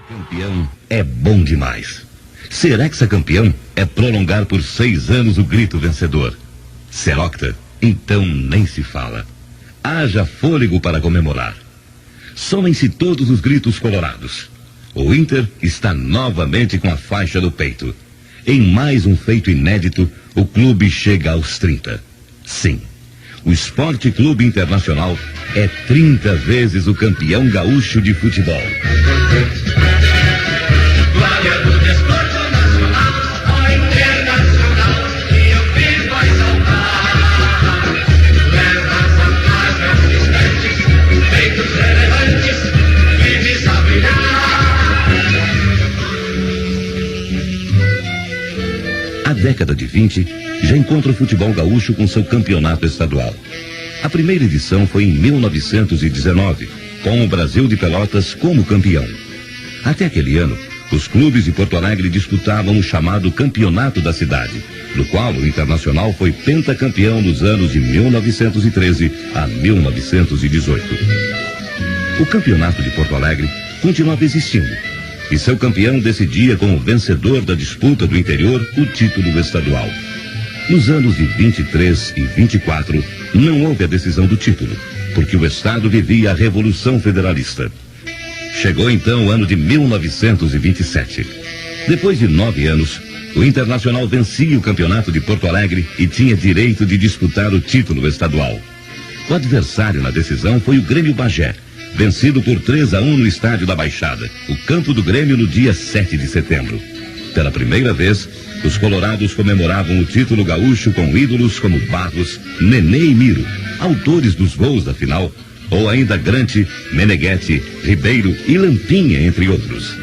Campeão é bom demais. Ser hexacampeão é prolongar por 6 anos o grito vencedor. Ser octa, então nem se fala. Haja fôlego para comemorar. Somem-se todos os gritos colorados. O Inter está novamente com a faixa no peito. Em mais um feito inédito, o clube chega aos 30. Sim, o Esporte Clube Internacional é 30 vezes o campeão gaúcho de futebol. Glória do desporto nacional, ó Internacional, que o fim vai saltar. Leva vantagens distantes, feitos relevantes, vives a brilhar. A década de 20 já encontra o futebol gaúcho com seu campeonato estadual. A primeira edição foi em 1919, com o Brasil de Pelotas como campeão. Até aquele ano, os clubes de Porto Alegre disputavam o chamado Campeonato da Cidade, no qual o Internacional foi pentacampeão nos anos de 1913 a 1918. O Campeonato de Porto Alegre continuava existindo, e seu campeão decidia com o vencedor da disputa do interior o título estadual. Nos anos de 23 e 24, não houve a decisão do título, porque o Estado vivia a Revolução Federalista. Chegou então o ano de 1927. Depois de 9 anos, o Internacional vencia o Campeonato de Porto Alegre e tinha direito de disputar o título estadual. O adversário na decisão foi o Grêmio Bagé, vencido por 3-1 no estádio da Baixada, o campo do Grêmio, no dia 7 de setembro. Pela primeira vez, os colorados comemoravam o título gaúcho com ídolos como Barros, Nenê e Miro, autores dos gols da final, ou ainda Grante, Meneghetti, Ribeiro e Lampinha, entre outros.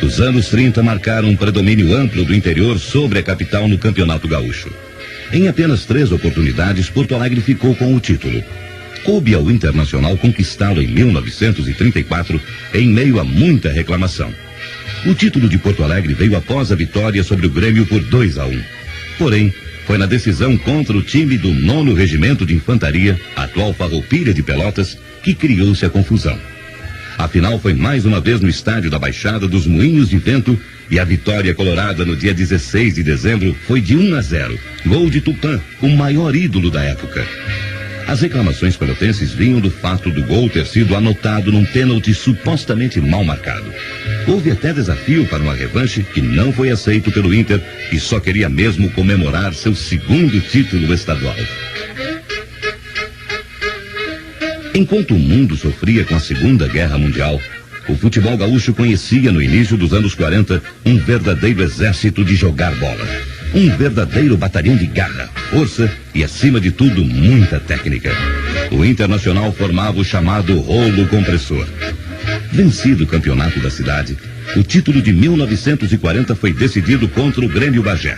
Os anos 30 marcaram um predomínio amplo do interior sobre a capital no Campeonato Gaúcho. Em apenas 3 oportunidades, Porto Alegre ficou com o título. Coube ao Internacional conquistá-lo em 1934, em meio a muita reclamação. O título de Porto Alegre veio após a vitória sobre o Grêmio por 2-1. Porém, foi na decisão contra o time do 9º Regimento de Infantaria, atual Farroupilha de Pelotas, que criou-se a confusão. A final foi mais uma vez no estádio da Baixada dos Moinhos de Vento, e a vitória colorada no dia 16 de dezembro foi de 1-0, gol de Tupã, o maior ídolo da época. As reclamações pelotenses vinham do fato do gol ter sido anotado num pênalti supostamente mal marcado. Houve até desafio para uma revanche que não foi aceito pelo Inter, que só queria mesmo comemorar seu 2º título estadual. Enquanto o mundo sofria com a Segunda Guerra Mundial, o futebol gaúcho conhecia no início dos anos 40 um verdadeiro exército de jogar bola. Um verdadeiro batalhão de garra, força e, acima de tudo, muita técnica. O Internacional formava o chamado rolo compressor. Vencido o Campeonato da Cidade, o título de 1940 foi decidido contra o Grêmio Bagé.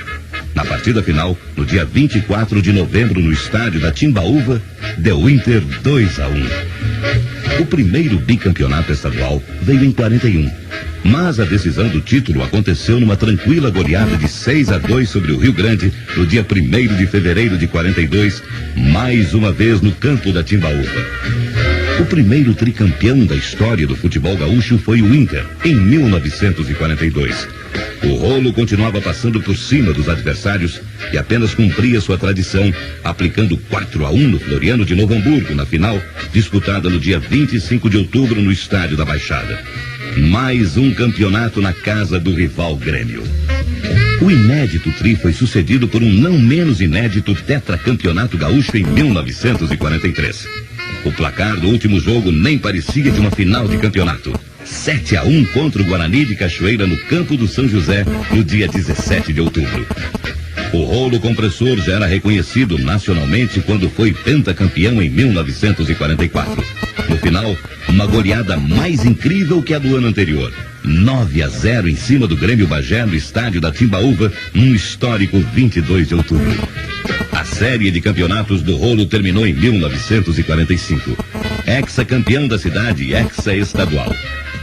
Na partida final, no dia 24 de novembro, no estádio da Timbaúva, deu Inter 2-1. O primeiro bicampeonato estadual veio em 41. Mas a decisão do título aconteceu numa tranquila goleada de 6-2 sobre o Rio Grande, no dia 1º de fevereiro de 42, mais uma vez no campo da Timbaúva. O primeiro tricampeão da história do futebol gaúcho foi o Inter, em 1942. O rolo continuava passando por cima dos adversários e apenas cumpria sua tradição, aplicando 4-1 no Floriano de Novo Hamburgo, na final, disputada no dia 25 de outubro no estádio da Baixada. Mais um campeonato na casa do rival Grêmio. O inédito tri foi sucedido por um não menos inédito tetracampeonato gaúcho em 1943. O placar do último jogo nem parecia de uma final de campeonato. 7-1 contra o Guarani de Cachoeira no campo do São José, no dia 17 de outubro. O rolo compressor já era reconhecido nacionalmente quando foi pentacampeão em 1944. No final, uma goleada mais incrível que a do ano anterior. 9-0 em cima do Grêmio Bagé no estádio da Timbaúva, num histórico 22 de outubro. A série de campeonatos do rolo terminou em 1945. Hexacampeão da cidade e hexaestadual.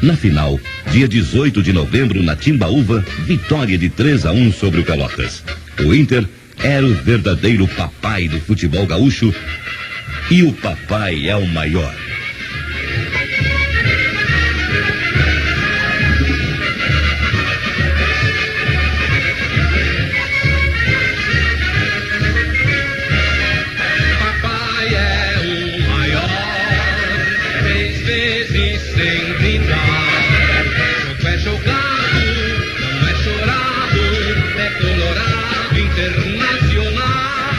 Na final, dia 18 de novembro, na Timbaúva, vitória de 3-1 sobre o Pelotas. O Inter era o verdadeiro papai do futebol gaúcho, e o papai é o maior.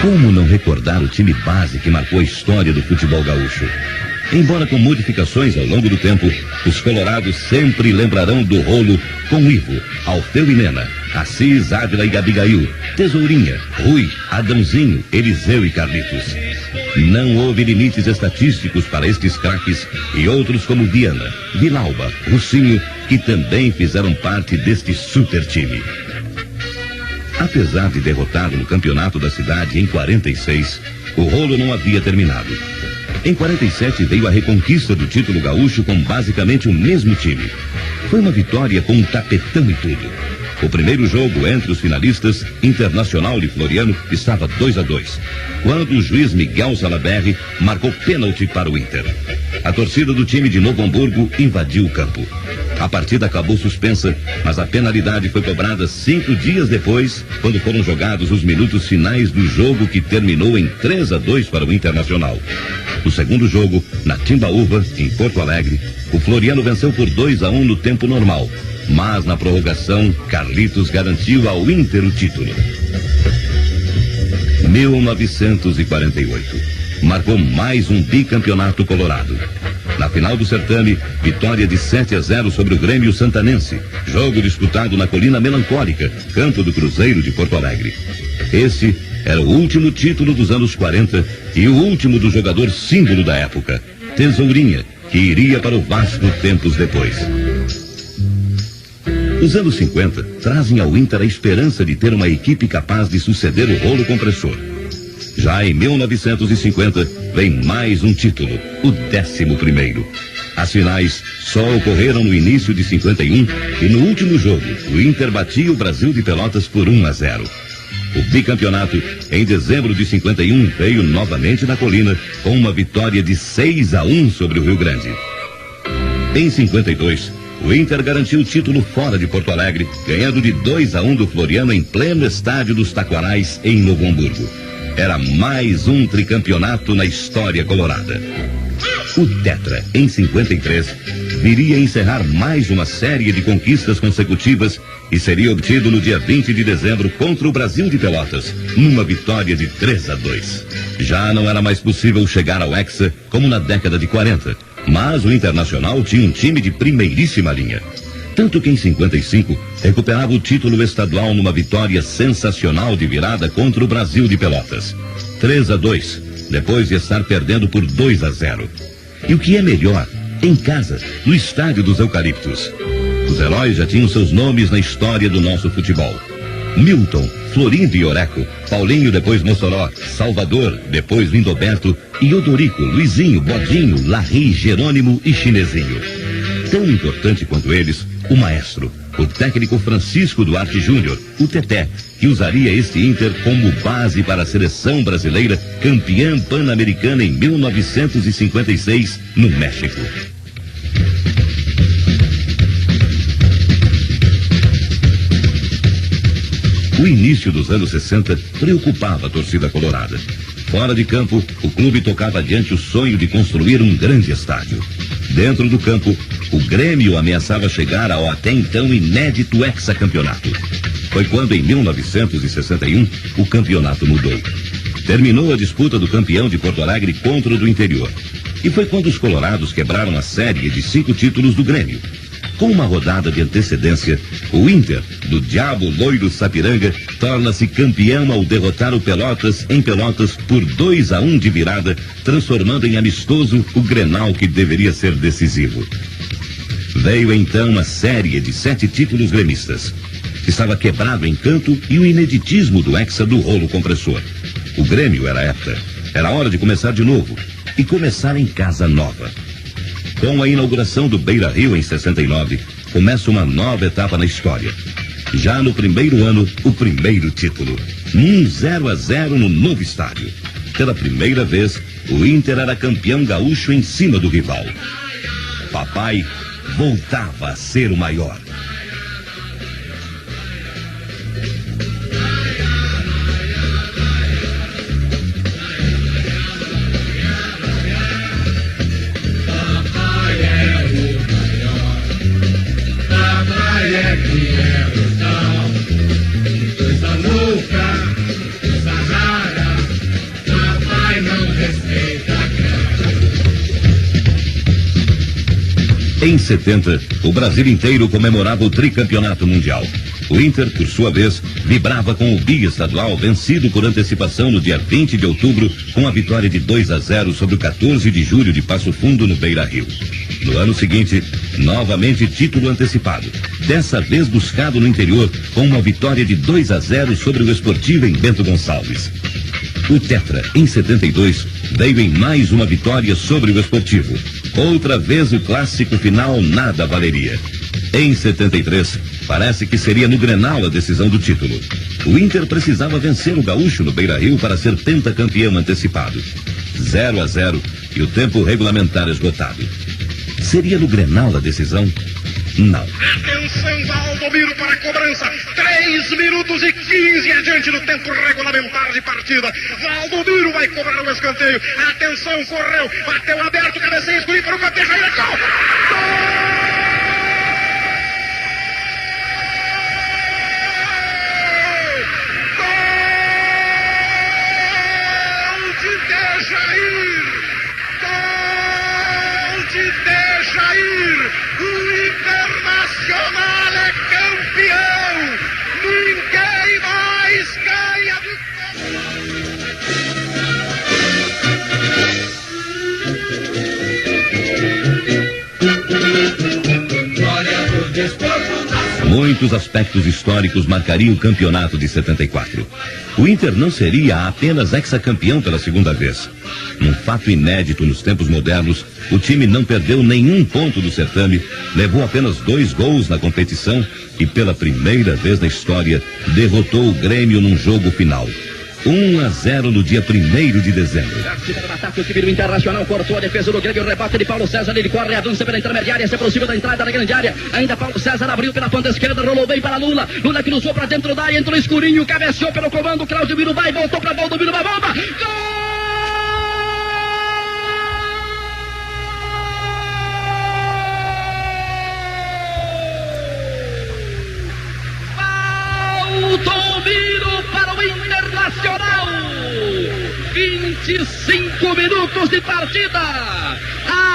Como não recordar o time base que marcou a história do futebol gaúcho? Embora com modificações ao longo do tempo, os colorados sempre lembrarão do Rolo com Ivo, Alfeu e Nena, Assis, Ávila e Abigail, Tesourinha, Rui, Adãozinho, Eliseu e Carlitos. Não houve limites estatísticos para estes craques e outros como Viana, Vilauba, Russinho, que também fizeram parte deste super time. Apesar de derrotado no campeonato da cidade em 46, o Rolo não havia terminado. Em 47 veio a reconquista do título gaúcho com basicamente o mesmo time. Foi uma vitória com um tapetão e tudo. O primeiro jogo entre os finalistas, Internacional e Floriano, estava 2-2, quando o juiz Miguel Salaberry marcou pênalti para o Inter. A torcida do time de Novo Hamburgo invadiu o campo. A partida acabou suspensa, mas a penalidade foi cobrada 5 dias depois, quando foram jogados os minutos finais do jogo que terminou em 3-2 para o Internacional. No segundo jogo, na Timbaúva, em Porto Alegre, o Floriano venceu por 2-1 no tempo normal, mas na prorrogação, Carlitos garantiu ao Inter o título. 1948. Marcou mais um bicampeonato colorado. Na final do certame, vitória de 7-0 sobre o Grêmio Santanense. Jogo disputado na Colina Melancólica, campo do Cruzeiro de Porto Alegre. Esse era o último título dos anos 40 e o último do jogador símbolo da época, Tesourinha, que iria para o Vasco tempos depois. Os anos 50 trazem ao Inter a esperança de ter uma equipe capaz de suceder o Rolo Compressor. Já em 1950, vem mais um título, o 11º. As finais só ocorreram no início de 51 e no último jogo, o Inter batia o Brasil de Pelotas por 1-0. O bicampeonato, em dezembro de 51, veio novamente na Colina, com uma vitória de 6-1 sobre o Rio Grande. Em 52, o Inter garantiu o título fora de Porto Alegre, ganhando de 2-1 do Floriano em pleno estádio dos Taquarais, em Novo Hamburgo. Era mais um tricampeonato na história colorada. O Tetra, em 53, viria a encerrar mais uma série de conquistas consecutivas e seria obtido no dia 20 de dezembro contra o Brasil de Pelotas, numa vitória de 3-2. Já não era mais possível chegar ao Hexa como na década de 40, mas o Internacional tinha um time de primeiríssima linha. Tanto que em 55 recuperava o título estadual numa vitória sensacional de virada contra o Brasil de Pelotas. 3-2, depois de estar perdendo por 2-0. E o que é melhor, em casa, no estádio dos Eucaliptos. Os heróis já tinham seus nomes na história do nosso futebol. Milton, Florindo e Oreco, Paulinho, depois Mossoró, Salvador, depois Lindoberto, e Odorico, Luizinho, Bodinho, Larry, Jerônimo e Chinesinho. Tão importante quanto eles, o maestro, o técnico Francisco Duarte Júnior, o Teté, que usaria este Inter como base para a seleção brasileira campeã pan-americana em 1956, no México. O início dos anos 60 preocupava a torcida colorada. Fora de campo, o clube tocava adiante o sonho de construir um grande estádio. Dentro do campo, o Grêmio ameaçava chegar ao até então inédito hexacampeonato. Foi quando, em 1961, o campeonato mudou. Terminou a disputa do campeão de Porto Alegre contra o do interior. E foi quando os colorados quebraram a série de 5 títulos do Grêmio. Com uma rodada de antecedência, o Inter, do Diabo Loiro Sapiranga, torna-se campeão ao derrotar o Pelotas em Pelotas por 2-1 de virada, transformando em amistoso o Grenal que deveria ser decisivo. Veio então a série de 7 títulos gremistas. Estava quebrado o encanto e o ineditismo do hexa do Rolo Compressor. O Grêmio era hepta. Era hora de começar de novo. E começar em casa nova. Com a inauguração do Beira-Rio em 69, começa uma nova etapa na história. Já no primeiro ano, o primeiro título. 0-0 no novo estádio. Pela primeira vez, o Inter era campeão gaúcho em cima do rival. Papai voltava a ser o maior. 70, o Brasil inteiro comemorava o tricampeonato mundial. O Inter, por sua vez, vibrava com o biestadual vencido por antecipação no dia 20 de outubro, com a vitória de 2-0 sobre o 14 de julho de Passo Fundo no Beira-Rio. No ano seguinte, novamente título antecipado. Dessa vez buscado no interior, com uma vitória de 2-0 sobre o Esportivo em Bento Gonçalves. O Tetra, em 72, veio em mais uma vitória sobre o Esportivo. Outra vez o clássico final nada valeria. Em 73, parece que seria no Grenal a decisão do título. O Inter precisava vencer o Gaúcho no Beira-Rio para ser pentacampeão antecipado. 0-0 e o tempo regulamentar esgotado. Seria no Grenal a decisão? Não. Atenção, Valdomiro para a cobrança. 3 minutos e 15 adiante no tempo regulamentar de partida. Valdomiro vai cobrar o escanteio. Atenção, correu, bateu aberto, cabeceio, escolhido para o canteiro. Aí é gol! Gol de Dejair! Gol de Dejair! O Internacional é campeão! Ninguém mais ganha do... Glória do desporto nacional. Muitos aspectos históricos marcariam o campeonato de 74. O Inter não seria apenas hexacampeão pela segunda vez. Num fato inédito nos tempos modernos, o time não perdeu nenhum ponto do certame, levou apenas 2 gols na competição e pela primeira vez na história derrotou o Grêmio num jogo final. 1-0 no dia 1º de dezembro. Partida do ataque, o time do Internacional cortou a defesa do Grêmio, o rebate de Paulo César, ele corre, avança pela intermediária, se aproxima da entrada da grande área, ainda Paulo César abriu pela ponta esquerda, rolou bem para Lula, Lula cruzou para dentro da área, entrou escurinho, cabeceou pelo comando, Cláudio Miro vai, voltou para Valdomiro, uma bomba, gol! Valdomiro para o Internacional. 25 minutos de partida.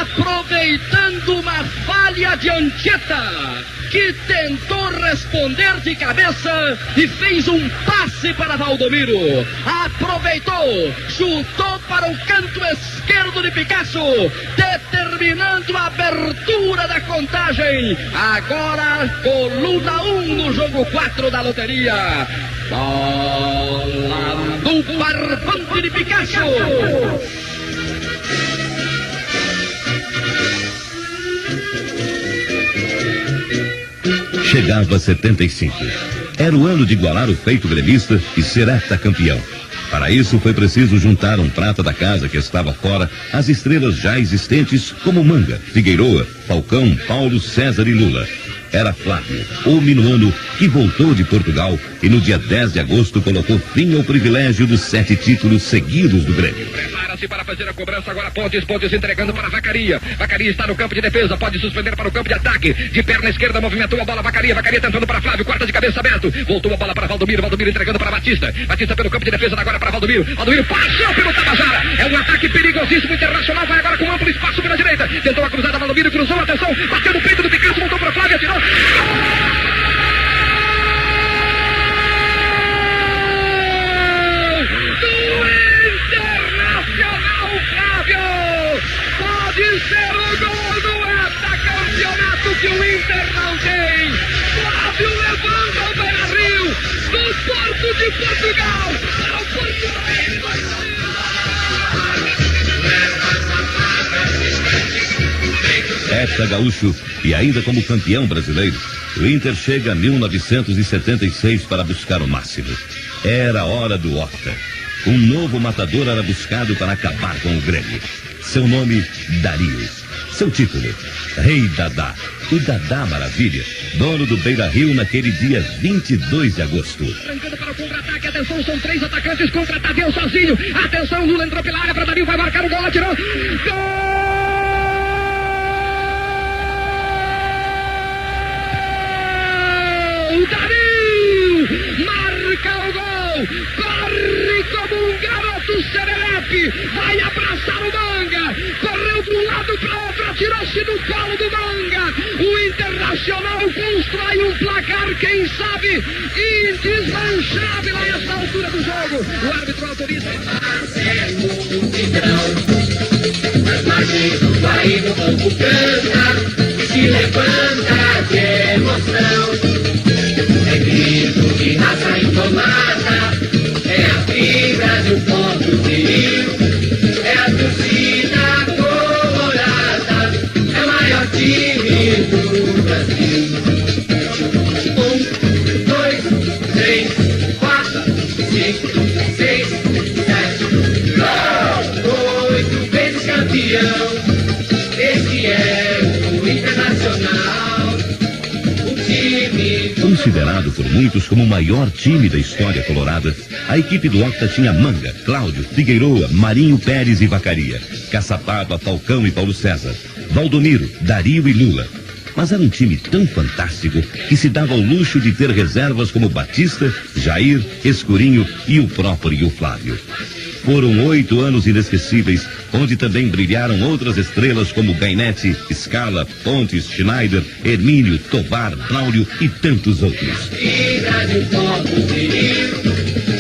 Aproveitando uma falha de Anchieta, que tentou responder de cabeça e fez um passe para Valdomiro. Aproveitou, chutou para o canto esquerdo de Picasso, determinando a abertura da contagem. Agora, coluna 1 no jogo 4 da loteria. Bola do barbante de Picasso. Chegava 75. Era o ano de igualar o feito gremista e ser heptacampeão. Para isso foi preciso juntar um prata da casa que estava fora as estrelas já existentes como Manga, Figueiroa, Falcão, Paulo, César e Lula. Era Flávio, o minuano, que voltou de Portugal e no dia 10 de agosto colocou fim ao privilégio dos 7 títulos seguidos do Grêmio. Prepara-se para fazer a cobrança agora, Pontes entregando para Vacaria. Vacaria está no campo de defesa, pode suspender para o campo de ataque. De perna esquerda movimentou a bola, Vacaria tentando para Flávio, corta de cabeça aberto. Voltou a bola para Valdomiro entregando para Batista. Batista pelo campo de defesa, agora para Valdomiro passou pelo Tabajara. É um ataque perigosíssimo, Internacional vai agora com amplo espaço pela direita. Tentou a cruzada, Valdomiro cruzou, atenção, bateu no peito do Picasso, voltou para Flávio, atirou. Pode ser o gol do heptacampeonato que o Inter não tem. Flávio levanta o Beira-Rio do Porto de Portugal para o Porto Hepta gaúcho e ainda como campeão brasileiro, o Inter chega a 1976 para buscar o máximo. Era hora do octa. Um novo matador era buscado para acabar com o Grêmio. Seu nome, Dario. Seu título, Rei Dadá. O Dadá Maravilha, dono do Beira-Rio naquele dia 22 de agosto. Arrancando para o contra-ataque, atenção, são 3 atacantes contra Tadeu sozinho. Atenção, Lula entrou pela área para Dario, vai marcar o gol, atirou. Gol! Dario marca o gol, corre como um garoto. Renato Serelepe vai abraçar o Manga, correu de um lado para o outro, atirou-se no colo do Manga. O Internacional constrói um placar, quem sabe, indesmanchável a essa altura do jogo. O árbitro autoriza. As margens do Guaíba, o povo canta e se levanta de emoção. É grito de raça indomada, é a fibra de um povo viril, é a torcida colorada, é o maior time do Brasil. 1, 2, 3, 4, 5, 6, 7, 8 vezes campeão. Esse é o Internacional, o time. Considerado por muitos como o maior time da história colorada, a equipe do Octa tinha Manga, Cláudio, Figueiroa, Marinho Pérez e Vacaria, Caçapava, Falcão e Paulo César, Valdomiro, Dario e Lula. Mas era um time tão fantástico que se dava ao luxo de ter reservas como Batista, Jair, Escurinho e o próprio Flávio. Foram 8 anos inesquecíveis, onde também brilharam outras estrelas como Gainetti, Scala, Pontes, Schneider, Hermínio, Tovar, Braulio e tantos outros.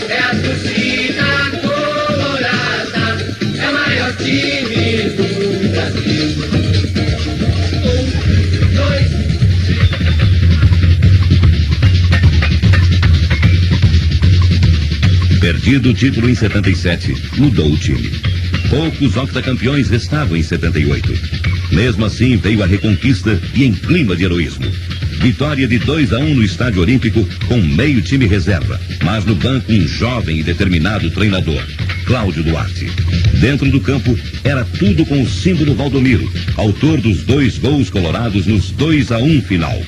É a torcida colorada, é o maior time do Brasil. 1, 2, Perdido o título em 77, mudou o time. Poucos octacampeões restavam em 78. Mesmo assim, veio a reconquista e em clima de heroísmo. Vitória de 2-1 no Estádio Olímpico, com meio time reserva, mas no banco um jovem e determinado treinador, Cláudio Duarte. Dentro do campo, era tudo com o símbolo Valdomiro, autor dos 2 gols colorados nos 2-1 final.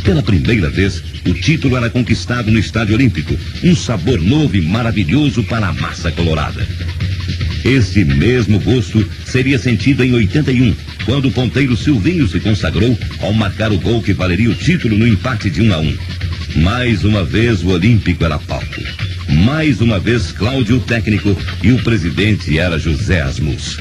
Pela primeira vez, o título era conquistado no Estádio Olímpico, um sabor novo e maravilhoso para a massa colorada. Esse mesmo gosto seria sentido em 81, quando o ponteiro Silvinho se consagrou ao marcar o gol que valeria o título no empate de 1-1. Mais uma vez o Olímpico era palco. Mais uma vez Cláudio, técnico, e o presidente era José Asmus.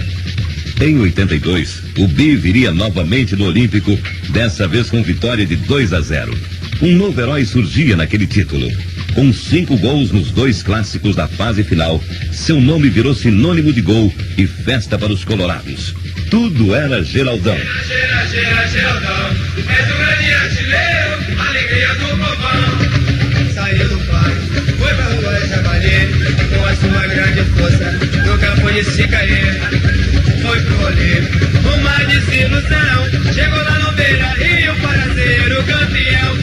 Em 82, o Bi viria novamente no Olímpico, dessa vez com vitória de 2-0. Um novo herói surgia naquele título. Com 5 gols nos 2 clássicos da fase final, seu nome virou sinônimo de gol e festa para os colorados. Tudo era Geraldão. Geraldão, és o grande artilheiro, alegria do povão. Saiu do parque, foi pra rua de Javari, com a sua grande força, no campo de Sicaê. Foi pro Olímpico, uma desilusão, chegou lá no Beira-Rio para ser o campeão.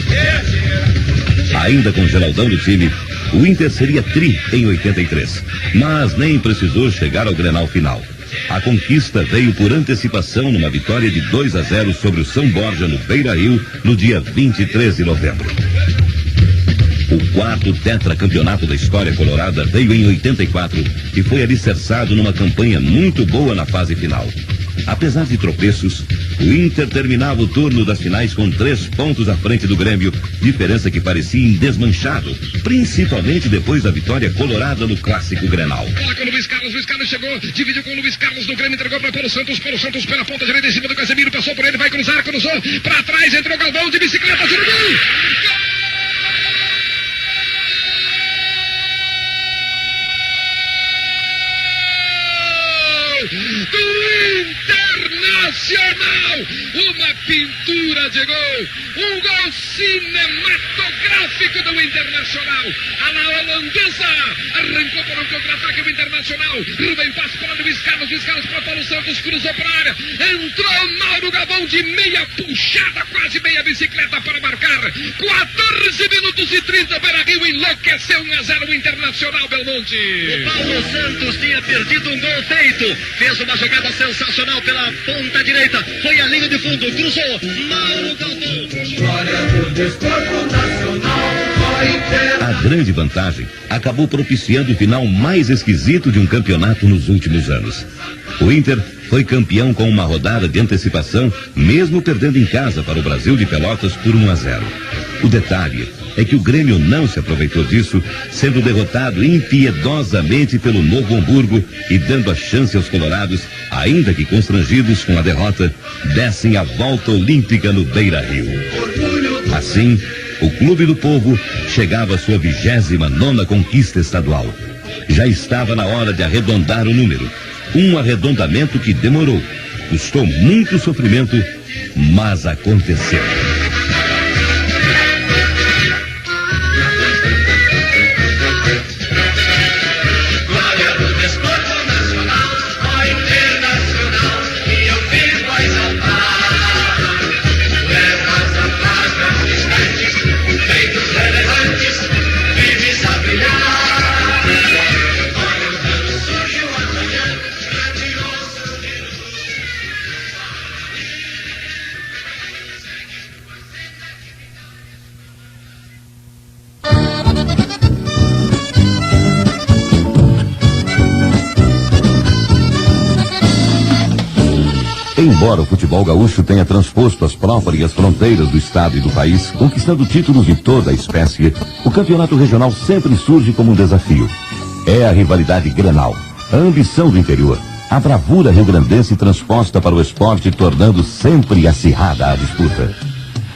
Ainda com Geraldão no time, o Inter seria tri em 83, mas nem precisou chegar ao Grenal final. A conquista veio por antecipação numa vitória de 2-0 sobre o São Borja no Beira-Rio no dia 23 de novembro. O 4º tetracampeonato da história colorada veio em 84 e foi alicerçado numa campanha muito boa na fase final. Apesar de tropeços, o Inter terminava o turno das finais com 3 pontos à frente do Grêmio, diferença que parecia indesmanchado, principalmente depois da vitória colorada no clássico Grenal. Bola com o Luiz Carlos chegou, dividiu com o Luiz Carlos do Grêmio, entregou para Paulo Santos pela ponta direita em cima do Casemiro, passou por ele, vai cruzou, para trás, entrou Galvão de bicicleta, tiro gol! Do Internacional, uma pintura de gol, um gol cinematográfico do Internacional. A la holandesa arrancou para um contra-ataque do Internacional. Rubem passa para Luiz Carlos para Paulo Santos, cruzou para a área, entrou Mauro Galvão de meia puxada, quase meia bicicleta para marcar. 14 minutos e 30 para Rio, enlouqueceu 1-0 o Internacional, Belmonte. O Paulo Santos tinha perdido um gol feito, fez uma jogada sensacional pela ponta direita, foi a linha de fundo, cruzou, Mauro Galvão. Glória do desporto nacional, ó Inter. A grande vantagem acabou propiciando o final mais esquisito de um campeonato nos últimos anos. O Inter foi campeão com uma rodada de antecipação, mesmo perdendo em casa para o Brasil de Pelotas por 1-0. O detalhe é que o Grêmio não se aproveitou disso, sendo derrotado impiedosamente pelo Novo Hamburgo e dando a chance aos colorados, ainda que constrangidos com a derrota, dessem a volta olímpica no Beira-Rio. Assim, o Clube do Povo chegava à sua 29ª conquista estadual. Já estava na hora de arredondar o número. Um arredondamento que demorou, custou muito sofrimento, mas aconteceu. Glória do desporto nacional, ó internacional, e eu fiz mais altar. Levas a paz nas distantes, feitos relevantes, vives a brilhar. Olha, surge o amanhã, grandioso de Embora o futebol gaúcho tenha transposto as próprias fronteiras do estado e do país, conquistando títulos de toda a espécie, o campeonato regional sempre surge como um desafio. É a rivalidade Grenal, a ambição do interior, a bravura rio-grandense transposta para o esporte, tornando sempre acirrada a disputa.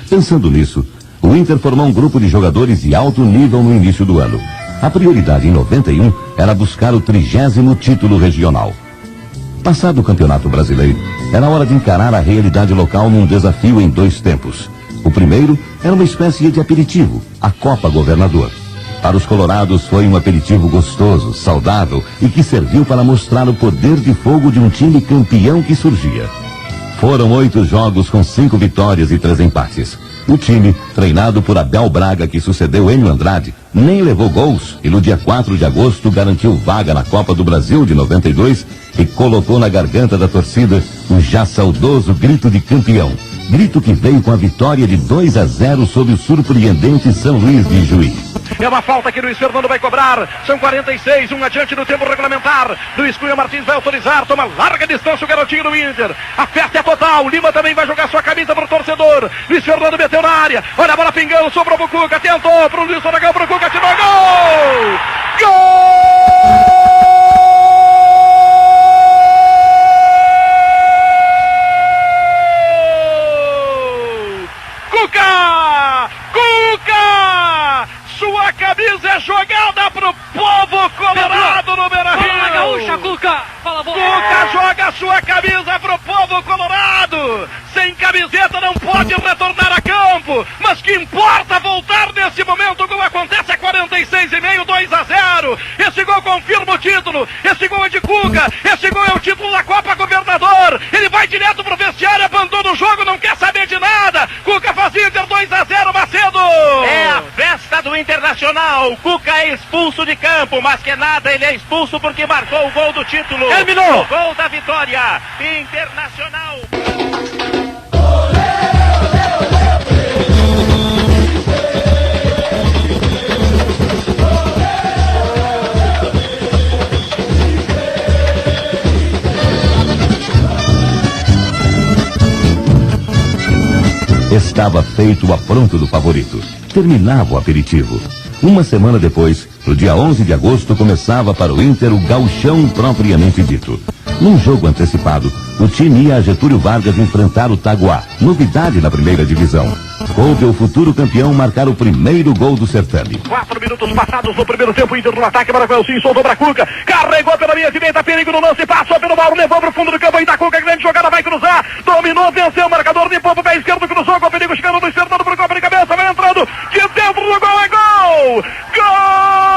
Pensando nisso, o Inter formou um grupo de jogadores de alto nível no início do ano. A prioridade em 91 era buscar o 30º título regional. Passado o Campeonato Brasileiro, era hora de encarar a realidade local num desafio em 2 tempos. O primeiro era uma espécie de aperitivo, a Copa Governador. Para os colorados foi um aperitivo gostoso, saudável e que serviu para mostrar o poder de fogo de um time campeão que surgia. Foram 8 jogos com 5 vitórias e 3 empates. O time, treinado por Abel Braga, que sucedeu Enio Andrade, nem levou gols e no dia 4 de agosto garantiu vaga na Copa do Brasil de 92 e colocou na garganta da torcida o já saudoso grito de campeão. Grito que veio com a vitória de 2-0 sobre o surpreendente São Luís de Juí. É uma falta que Luiz Fernando vai cobrar. São 46, adiante do tempo regulamentar. Luiz Cunha Martins vai autorizar. Toma larga distância o garotinho do Inter. A festa é total. Lima também vai jogar sua camisa pro torcedor. Luiz Fernando meteu na área. Olha a bola pingando. Sobrou pro Cuca. Tentou pro Luiz Aragão. Pro Cuca. Tirou gol! Gol! Cuca! Cuca! Sua camisa é jogada pro povo colorado no Beira-Rio. Fala, gaúcha, Cuca! Fala, boa! Cuca joga sua camisa pro povo colorado. Sem camiseta não pode retornar a campo. Mas que importa voltar nesse momento. O gol acontece a 46,5, 2-0. Esse gol confirma o título. Esse gol é de Cuca. Esse gol é o título da Copa Governador. Ele vai direto pro vestiário, abandona o jogo, não quer saber de nada. Cuca faz Inter 2-0, Macedo. É a festa do Internacional. Cuca é expulso de campo, mas que nada, ele é expulso porque marcou o gol do título. Terminou. O gol da vitória. Internacional. Estava feito o apronto do favorito. Terminava o aperitivo. Uma semana depois, no dia 11 de agosto, começava para o Inter o gauchão propriamente dito. Num jogo antecipado, o time ia a Getúlio Vargas enfrentar o Taguá, novidade na primeira divisão. Coube ao futuro campeão marcar o primeiro gol do certame. 4 minutos passados no primeiro tempo, Inter no ataque, Maracanãzinho, soltou pra Cuca, carregou pela linha direita, perigo no lance, passou pelo Mauro, levou pro fundo do campo, ainda Cuca, grande jogada, vai cruzar, dominou, venceu o marcador, limpou pro pé esquerdo, cruzou com o perigo, chegando do esquerdo pro copo de cabeça, vai entrando, de dentro do gol, é gol! Gol!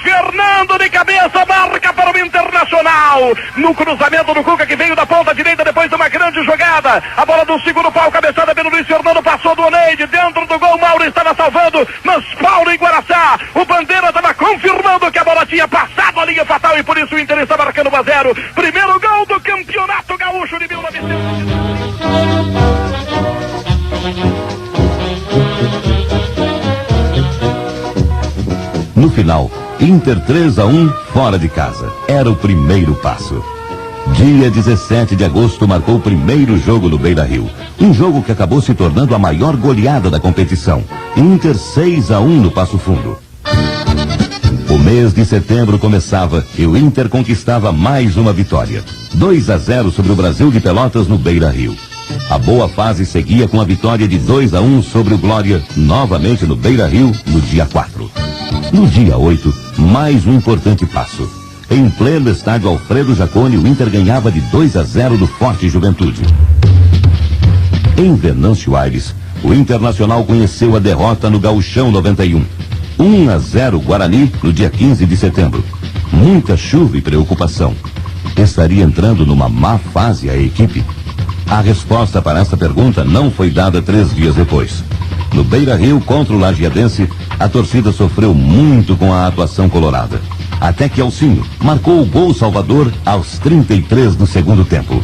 Fernando de cabeça, marca para o Internacional. No cruzamento do Cuca, que veio da ponta direita depois de uma grande jogada. A bola do segundo pau, cabeçada pelo Luiz Fernando, passou do Oneide. Dentro do gol, Mauro estava salvando, mas Paulo em Guaraçá. O Bandeira estava confirmando que a bola tinha passado a linha fatal e por isso o Inter está marcando 1-0. Primeiro gol do Campeonato Gaúcho de 1900. No final, Inter 3-1 fora de casa. Era o primeiro passo. Dia 17 de agosto marcou o primeiro jogo no Beira-Rio. Um jogo que acabou se tornando a maior goleada da competição. Inter 6-1 no Passo Fundo. O mês de setembro começava e o Inter conquistava mais uma vitória. 2-0 sobre o Brasil de Pelotas no Beira-Rio. A boa fase seguia com a vitória de 2-1 sobre o Glória, novamente no Beira-Rio, no dia 4. No dia 8, mais um importante passo. Em pleno estádio Alfredo Jaconi, o Inter ganhava de 2-0 do Forte Juventude. Em Venâncio Aires, o Internacional conheceu a derrota no Gauchão 91. 1-0 Guarani no dia 15 de setembro. Muita chuva e preocupação. Estaria entrando numa má fase a equipe? A resposta para essa pergunta não foi dada 3 dias depois. No Beira-Rio contra o Lajeadense, a torcida sofreu muito com a atuação colorada. Até que Elcinho marcou o gol salvador aos 33 do segundo tempo.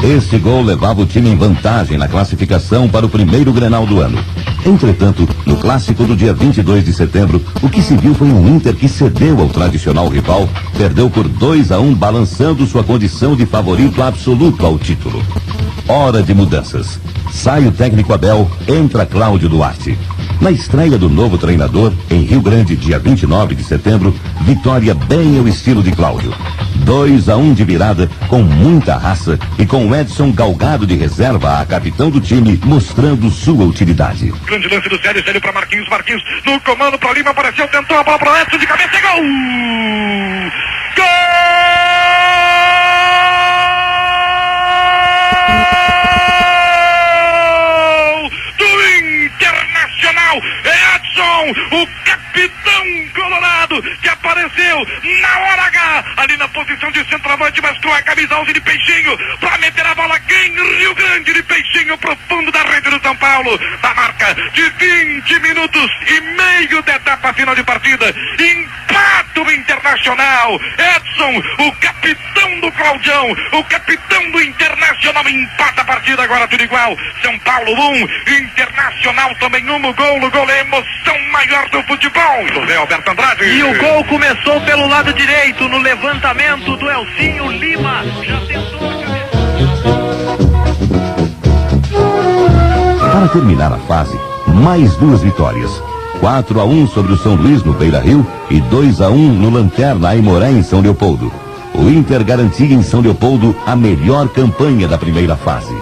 Este gol levava o time em vantagem na classificação para o primeiro Grenal do ano. Entretanto, no clássico do dia 22 de setembro, o que se viu foi um Inter que cedeu ao tradicional rival, perdeu por 2-1, balançando sua condição de favorito absoluto ao título. Hora de mudanças. Sai o técnico Abel, entra Cláudio Duarte. Na estreia do novo treinador, em Rio Grande, dia 29 de setembro, vitória bem ao estilo de Cláudio. 2-1 de virada, com muita raça e com Edson Galgado de reserva a capitão do time, mostrando sua utilidade. Grande lance do Célio, Célio para Marquinhos, Marquinhos no comando para Lima, apareceu, tentou a bola para Edson de cabeça, gol! Gol! Edson, o capitão colorado, que apareceu na hora H, ali na posição de centroavante, mas com a camisa 11 de Peixinho, para meter a bola em Rio Grande de Peixinho, pro fundo da rede do São Paulo, da marca de 20 minutos e meio da etapa final de partida. Empata o Internacional. Edson, o capitão do Claudião, o capitão do Internacional, empata a partida, agora tudo igual. São Paulo 1, Internacional também 1, o gol é a emoção maior do futebol. José Alberto Andrade. E o gol começou pelo lado direito, no levantamento do Elcinho Lima. Já tentou a cabeça. Para terminar a fase, mais 2 vitórias. 4-1 sobre o São Luís no Beira-Rio e 2-1 no Lanterna Aimoré em São Leopoldo. O Inter garantia em São Leopoldo a melhor campanha da primeira fase.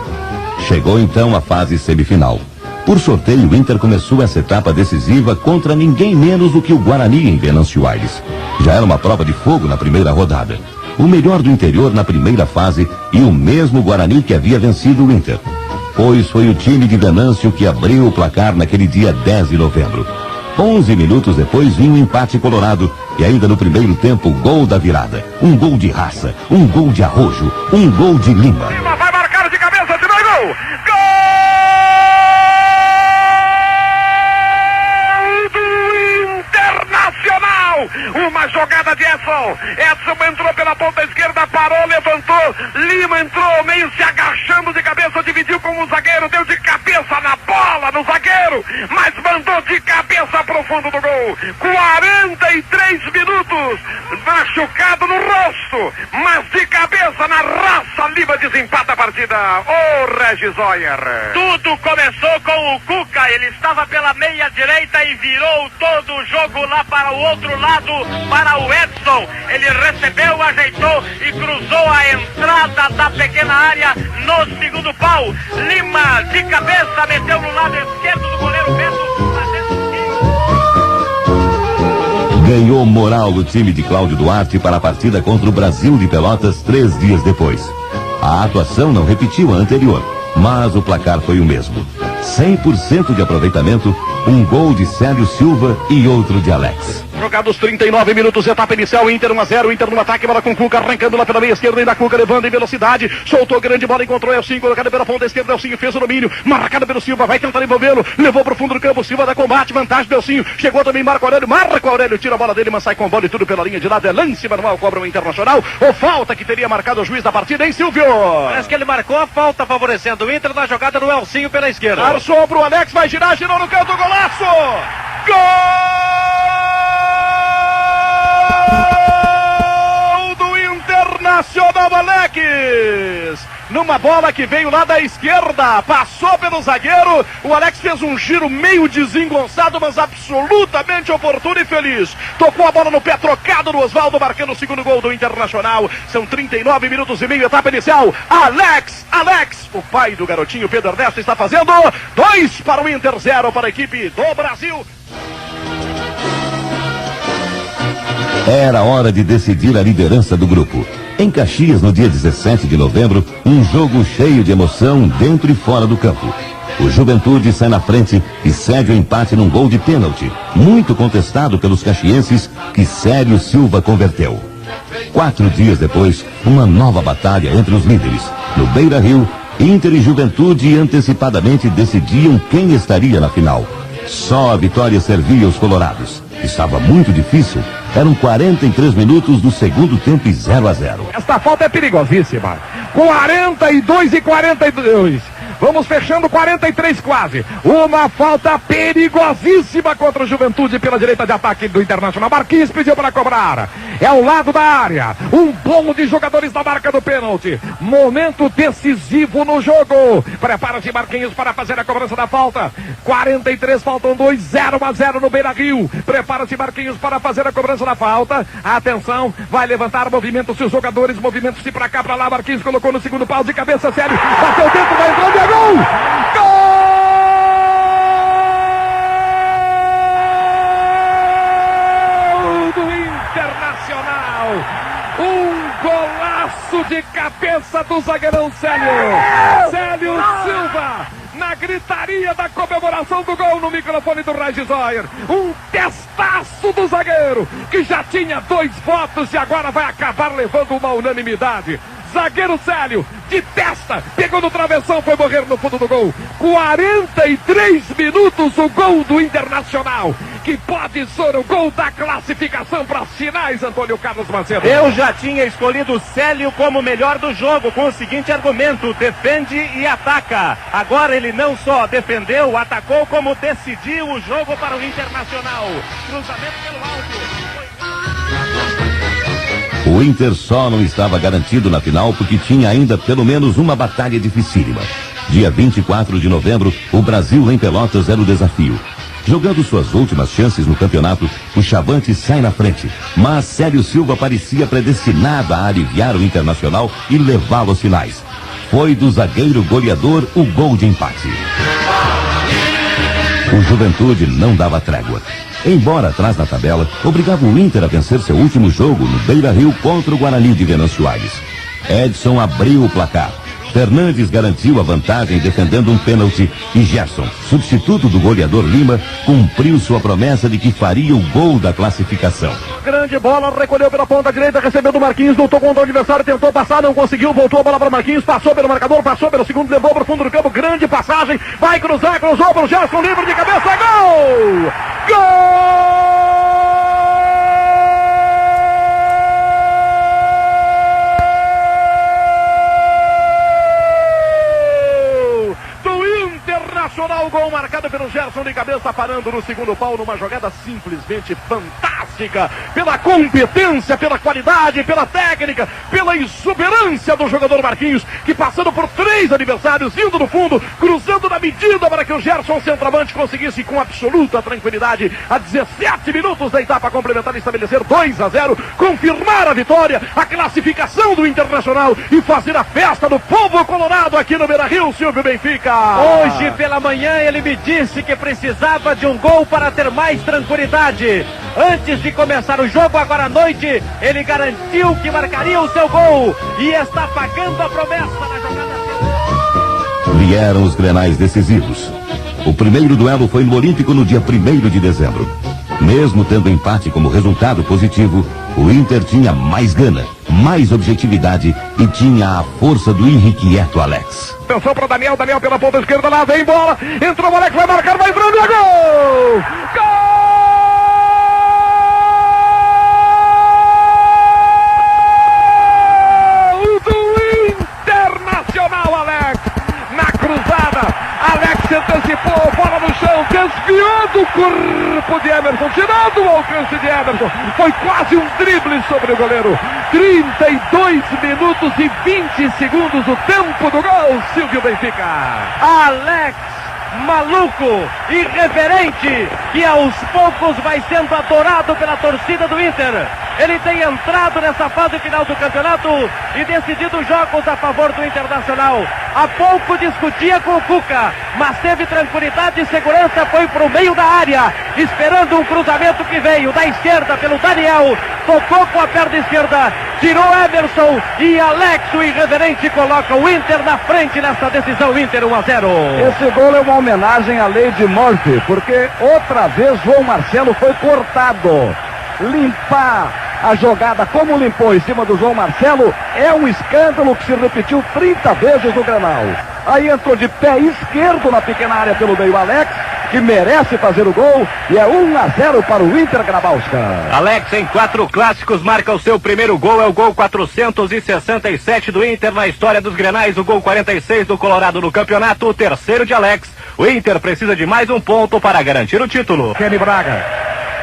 Chegou então a fase semifinal. Por sorteio, o Inter começou essa etapa decisiva contra ninguém menos do que o Guarani em Venâncio Aires. Já era uma prova de fogo na primeira rodada. O melhor do interior na primeira fase e o mesmo Guarani que havia vencido o Inter. Pois foi o time de Venâncio que abriu o placar naquele dia 10 de novembro. 11 minutos depois vinha o empate colorado e ainda no primeiro tempo o gol da virada. Um gol de raça, um gol de arrojo, um gol de Lima. Lima vai marcar de cabeça, de novo, gol! Uma jogada de Edson. Edson entrou pela ponta esquerda, parou, levantou. Lima entrou, meio se agachando de cabeça, dividiu com o zagueiro, deu de cabeça na bola, no zagueiro, mas mandou de cabeça pro fundo do gol. 43 minutos, machucado no rosto, mas de cabeça na raça, Lima desempata a partida. Ô, Regis Oyer. Tudo começou com o Cuca, ele estava pela meia direita e virou todo o jogo lá para o outro lado, para o Edson. Ele recebeu, ajeitou e cruzou a entrada da pequena área no segundo pau. Lima de cabeça meteu no lado esquerdo do goleiro Beto, fazendo... Ganhou moral o time de Cláudio Duarte para a partida contra o Brasil de Pelotas 3 dias depois. A atuação não repetiu a anterior, mas o placar foi o mesmo. 100% de aproveitamento, um gol de Célio Silva e outro de Alex. Jogados 39 minutos, etapa inicial, Inter 1-0, Inter no ataque, bola com Cuca, arrancando lá pela meia esquerda, ainda Cuca levando em velocidade, soltou grande bola, encontrou Elcinho, colocada pela ponta esquerda, Elcinho fez o domínio, marcada pelo Silva, vai tentar envolvê-lo, levou pro fundo do campo, Silva dá combate, vantagem do Elcinho, chegou também Marco Aurélio, tira a bola dele, mas sai com bola e tudo pela linha de lado, é lance manual, cobra o Internacional, ou falta que teria marcado o juiz da partida, hein, Silvio? Parece que ele marcou a falta favorecendo o Inter na jogada do Elcinho pela esquerda. Arçou pro Alex, vai girar, girou no canto, golaço! Gol! numa bola que veio lá da esquerda, passou pelo zagueiro, o Alex fez um giro meio desengonçado, mas absolutamente oportuno e feliz. Tocou a bola no pé trocado do Osvaldo, marcando o segundo gol do Internacional. São 39 minutos e meio, etapa inicial. Alex, o pai do garotinho Pedro Ernesto, está fazendo 2 para o Inter, 0 para a equipe do Brasil. Era hora de decidir a liderança do grupo. Em Caxias, no dia 17 de novembro, um jogo cheio de emoção dentro e fora do campo. O Juventude sai na frente e cede o empate num gol de pênalti, muito contestado pelos caxienses, que Célio Silva converteu. 4 dias depois, uma nova batalha entre os líderes. No Beira-Rio, Inter e Juventude antecipadamente decidiam quem estaria na final. Só a vitória servia os colorados. Estava muito difícil. Eram 43 minutos do segundo tempo e 0-0. Esta falta é perigosíssima. 42 e 42. Vamos fechando 43 quase. Uma falta perigosíssima contra o Juventude pela direita de ataque do Internacional. Marquinhos pediu para cobrar. É ao lado da área. Um bolo de jogadores da marca do pênalti. Momento decisivo no jogo. Prepara-se Marquinhos para fazer a cobrança da falta. 43, faltam 2, 0-0 no Beira-Rio. Prepara-se Marquinhos para fazer a cobrança da falta. Atenção, vai levantar, movimento-se os jogadores, movimentam-se para cá, para lá. Marquinhos colocou no segundo pau de cabeça, Célio. Bateu dentro, vai entrando e é gol! Gol do Internacional! Um golaço de cabeça do zagueirão Célio Silva, na gritaria da comemoração do gol no microfone do Regis Oyer. Um testaço do zagueiro, que já tinha 2 votos e agora vai acabar levando uma unanimidade. Zagueiro Célio, de testa, pegou no travessão, foi morrer no fundo do gol. 43 minutos o gol do Internacional, que pode ser o gol da classificação para as finais, Antônio Carlos Macedo. Eu já tinha escolhido o Célio como melhor do jogo, com o seguinte argumento: defende e ataca. Agora ele não só defendeu, atacou, como decidiu o jogo para o Internacional. Cruzamento pelo alto. O Inter só não estava garantido na final porque tinha ainda pelo menos uma batalha dificílima. Dia 24 de novembro, o Brasil em Pelotas era o desafio. Jogando suas últimas chances no campeonato, o Chavante sai na frente, mas Célio Silva parecia predestinado a aliviar o Internacional e levá-lo aos finais. Foi do zagueiro goleador o gol de empate. O Juventude não dava trégua. Embora atrás na tabela, obrigava o Inter a vencer seu último jogo no Beira-Rio contra o Guarani de Venâncio Aires. Edson abriu o placar. Fernandes garantiu a vantagem defendendo um pênalti e Gerson, substituto do goleador Lima, cumpriu sua promessa de que faria o gol da classificação. Grande bola, recolheu pela ponta direita, recebeu do Marquinhos, lutou contra o adversário, tentou passar, não conseguiu, voltou a bola para Marquinhos, passou pelo marcador, passou pelo segundo, levou para o fundo do campo, grande passagem, vai cruzar, cruzou para o Gerson, livre de cabeça, gol! Gol! Internacional, gol marcado pelo Gerson de cabeça, parando no segundo pau numa jogada simplesmente fantástica, pela competência, pela qualidade, pela técnica, pela exuberância do jogador Marquinhos, que passando por 3 adversários, indo no fundo, cruzando na medida para que o Gerson centroavante conseguisse com absoluta tranquilidade, a 17 minutos da etapa complementar, estabelecer 2-0, confirmar a vitória, a classificação do Internacional e fazer a festa do povo colorado aqui no Beira-Rio, Silvio Benfica. Hoje pela manhã ele me disse que precisava de um gol para ter mais tranquilidade. Antes de começar o jogo, agora à noite, ele garantiu que marcaria o seu gol e está pagando a promessa na jogada. Vieram os grenais decisivos. O primeiro duelo foi no Olímpico no dia 1º de dezembro. Mesmo tendo empate como resultado positivo, o Inter tinha mais gana, mais objetividade e tinha a força do irrequieto Alex. Atenção para Daniel pela ponta esquerda, lá vem bola, entrou o Alex, vai marcar, vai entrando, é gol! Gol do Internacional, Alex! Na cruzada, Alex se antecipou, bola no chão, desviou! tirando o corpo de Emerson, tirando o alcance de Emerson. Foi quase um drible sobre o goleiro. 32 minutos e 20 segundos o tempo do gol, Silvio Benfica. Alex, maluco, irreverente, que aos poucos vai sendo adorado pela torcida do Inter. Ele tem entrado nessa fase final do campeonato e decidido jogos a favor do Internacional. Há pouco discutia com o Cuca, mas teve tranquilidade e segurança, foi para o meio da área, esperando um cruzamento que veio da esquerda pelo Daniel, tocou com a perna esquerda, tirou Emerson e Alex, o irreverente, coloca o Inter na frente nessa decisão. Inter 1-0. Esse gol é uma homenagem à lei de Murphy, porque outra vez João Marcelo foi cortado. Limpar a jogada como limpou em cima do João Marcelo é um escândalo que se repetiu 30 vezes no Grenal. Aí entrou de pé esquerdo na pequena área pelo meio Alex, que merece fazer o gol, e é 1-0 para o Inter Grabowska. Alex, em 4 clássicos, marca o seu primeiro gol, é o gol 467 do Inter na história dos Grenais, o gol 46 do Colorado no campeonato, o terceiro de Alex. O Inter precisa de mais um ponto para garantir o título. Kenny Braga.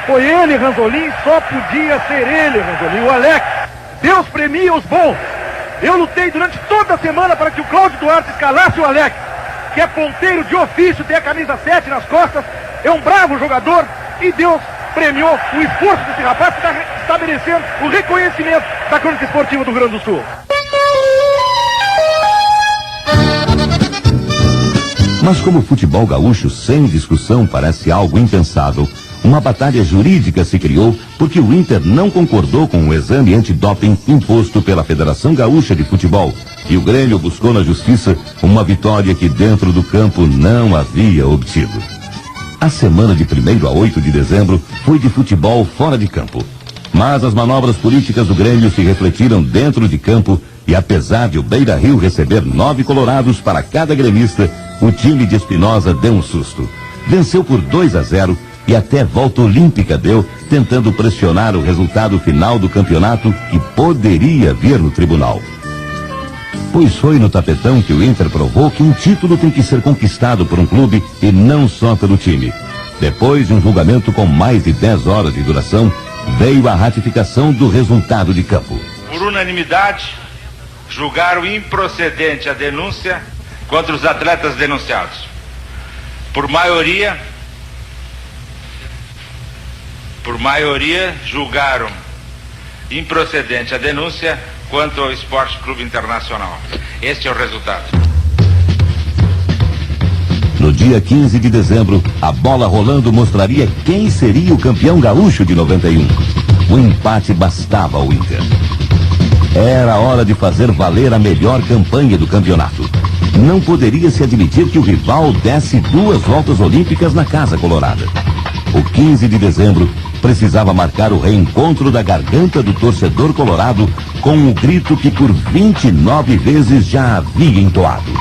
Foi ele, Ranzolin, só podia ser ele, Ranzolin, o Alex. Deus premia os bons. Eu lutei durante toda a semana para que o Cláudio Duarte escalasse o Alex, que é ponteiro de ofício, tem a camisa 7 nas costas, é um bravo jogador, e Deus premiou o esforço desse rapaz, que está estabelecendo o reconhecimento da crônica esportiva do Rio Grande do Sul. Mas como o futebol gaúcho, sem discussão, parece algo impensável, uma batalha jurídica se criou porque o Inter não concordou com o exame antidoping imposto pela Federação Gaúcha de Futebol. E o Grêmio buscou na justiça uma vitória que dentro do campo não havia obtido. A semana de 1º a 8 de dezembro foi de futebol fora de campo. Mas as manobras políticas do Grêmio se refletiram dentro de campo e apesar de o Beira-Rio receber 9 colorados para cada gremista, o time de Espinosa deu um susto. Venceu por 2-0 e até volta olímpica deu, tentando pressionar o resultado final do campeonato que poderia vir no tribunal. Pois foi no tapetão que o Inter provou que um título tem que ser conquistado por um clube e não só pelo time. Depois de um julgamento com mais de 10 horas de duração, veio a ratificação do resultado de campo. Por unanimidade, julgaram improcedente a denúncia contra os atletas denunciados. Por maioria, julgaram improcedente a denúncia quanto ao Esporte Clube Internacional. Este é o resultado. No dia 15 de dezembro, a bola rolando mostraria quem seria o campeão gaúcho de 91. O empate bastava ao Inter. Era hora de fazer valer a melhor campanha do campeonato. Não poderia se admitir que o rival desse 2 voltas olímpicas na Casa Colorada. O 15 de dezembro precisava marcar o reencontro da garganta do torcedor colorado com um grito que por 29 vezes já havia entoado.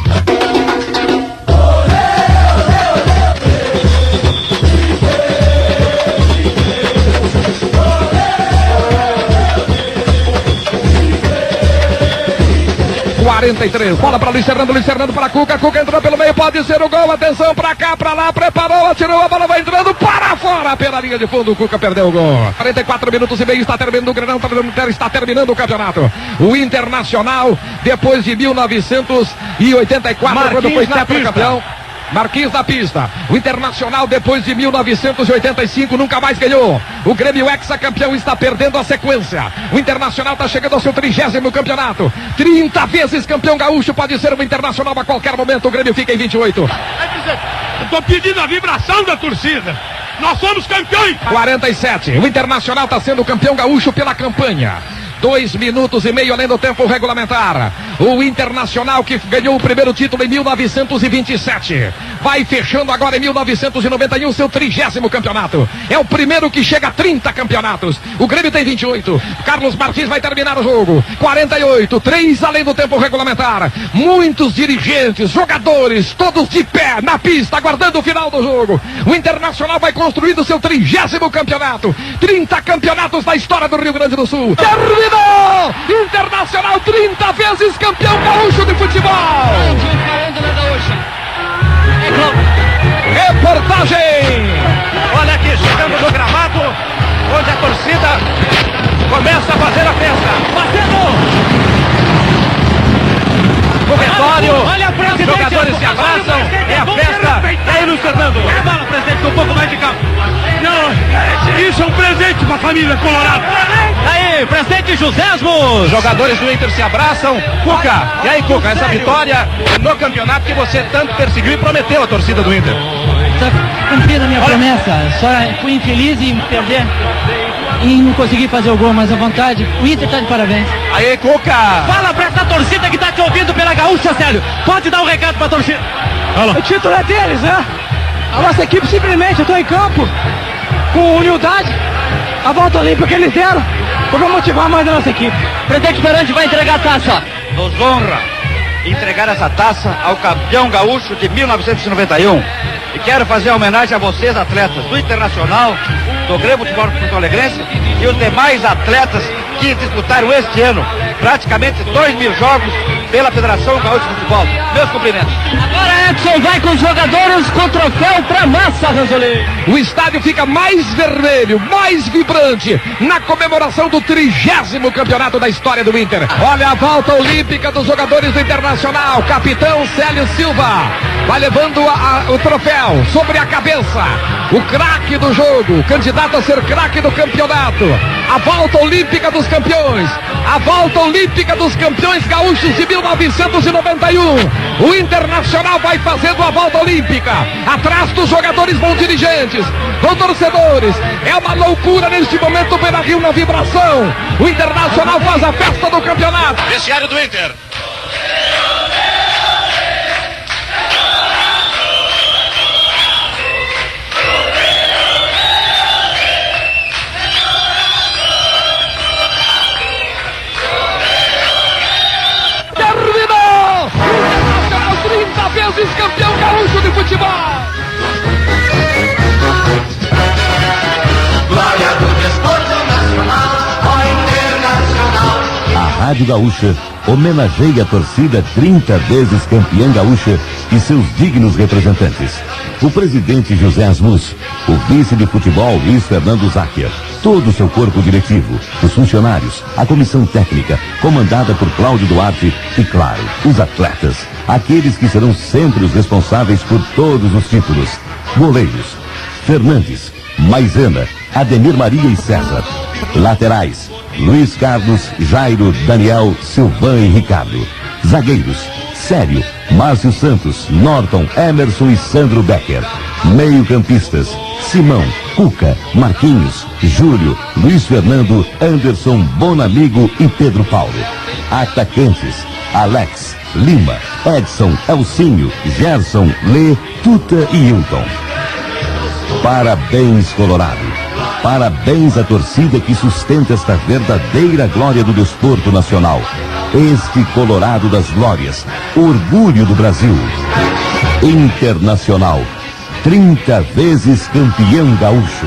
43, bola para Luiz Fernando para Cuca entrou pelo meio, pode ser o gol, atenção pra cá, pra lá, preparou, atirou, a bola vai entrando, para fora, pela linha de fundo, o Cuca perdeu o gol. 44 minutos e meio, está terminando o Grenal, está terminando o campeonato. O Internacional, depois de 1984, Marquinhos quando foi campeão. Marquinhos da pista. O Internacional, depois de 1985, nunca mais ganhou. O Grêmio ex-campeão está perdendo a sequência. O Internacional está chegando ao seu 30º campeonato. 30 vezes campeão gaúcho, pode ser o Internacional a qualquer momento. O Grêmio fica em 28. Eu tô pedindo a vibração da torcida. Nós somos campeões. 47. O Internacional está sendo campeão gaúcho pela campanha. 2 minutos e meio além do tempo regulamentar. O Internacional, que ganhou o primeiro título em 1927, vai fechando agora em 1991 seu 30º campeonato. É o primeiro que chega a 30 campeonatos. O Grêmio tem 28. Carlos Martins vai terminar o jogo. 48, 3 além do tempo regulamentar. Muitos dirigentes, jogadores, todos de pé na pista, aguardando o final do jogo. O Internacional vai construindo seu 30º campeonato. 30 campeonatos da história do Rio Grande do Sul. Terminou! Internacional, 30 vezes campeão gaúcho de futebol. Reportagem chegando no gramado, onde a torcida começa a fazer a festa. Batendo! Corretório, os jogadores se abraçam, é a festa. E aí, Luiz Fernando? Fala, presidente, com um pouco mais de campo. Não, isso é um presente para a família colorada. Aí, presidente Josésmo. Os jogadores do Inter se abraçam. Cuca, e aí, Cuca, essa vitória no campeonato que você tanto perseguiu e prometeu à torcida do Inter. Só cumprindo a minha promessa, só fui infeliz em perder e não consegui fazer o gol, mas à vontade, o Inter tá de parabéns. Aí, Cuca! Fala pra essa torcida que tá te ouvindo pela Gaúcha, Célio. Pode dar um recado pra torcida. O título é deles, né? A nossa equipe simplesmente, eu tô em campo com humildade, a volta olímpica que eles deram, pra motivar mais a nossa equipe. O presidente Perante vai entregar a taça. Nos honra entregar essa taça ao campeão gaúcho de 1991. E quero fazer uma homenagem a vocês, atletas do Internacional, do Grêmio de Porto Alegrense e os demais atletas que disputaram este ano praticamente 2.000 jogos pela Federação Gaúcha de Futebol. Meus cumprimentos. Agora Edson vai com os jogadores com o troféu pra massa, Ranzolin. O estádio fica mais vermelho, mais vibrante na comemoração do 30º campeonato da história do Inter. Olha a volta olímpica dos jogadores do Internacional. Capitão Célio Silva vai levando o troféu sobre a cabeça. O craque do jogo, candidato a ser craque do campeonato. A volta olímpica dos campeões. A volta olímpica dos campeões gaúchos de 1991. O Internacional vai fazendo a volta olímpica. Atrás dos jogadores vão dirigentes, vão torcedores. É uma loucura neste momento pela Rio na vibração. O Internacional faz a festa do campeonato. Vestiário do Inter. Terminou! Internacional 30 vezes campeão gaúcho de futebol. Glória do desporto nacional, ó Internacional. A Rádio Gaúcha homenageia a torcida 30 vezes campeã gaúcha e seus dignos representantes. O presidente José Asmus, o vice de futebol Luiz Fernando Záquia, todo o seu corpo diretivo, os funcionários, a comissão técnica, comandada por Cláudio Duarte e, claro, os atletas, aqueles que serão sempre os responsáveis por todos os títulos. Goleiros: Fernandes, Maisena, Ademir Maria e César. Laterais: Luiz Carlos, Jairo, Daniel, Silvan e Ricardo. Zagueiros: Sério, Márcio Santos, Norton, Emerson e Sandro Becker. Meio-campistas: Simão, Cuca, Marquinhos, Júlio, Luiz Fernando, Anderson, Bonamigo e Pedro Paulo. Atacantes: Alex, Lima, Edson, Elcinho, Gerson, Lê, Tuta e Hilton. Parabéns, Colorado. Parabéns à torcida que sustenta esta verdadeira glória do desporto nacional. Este Colorado das glórias, orgulho do Brasil. Internacional, 30 vezes campeão gaúcho.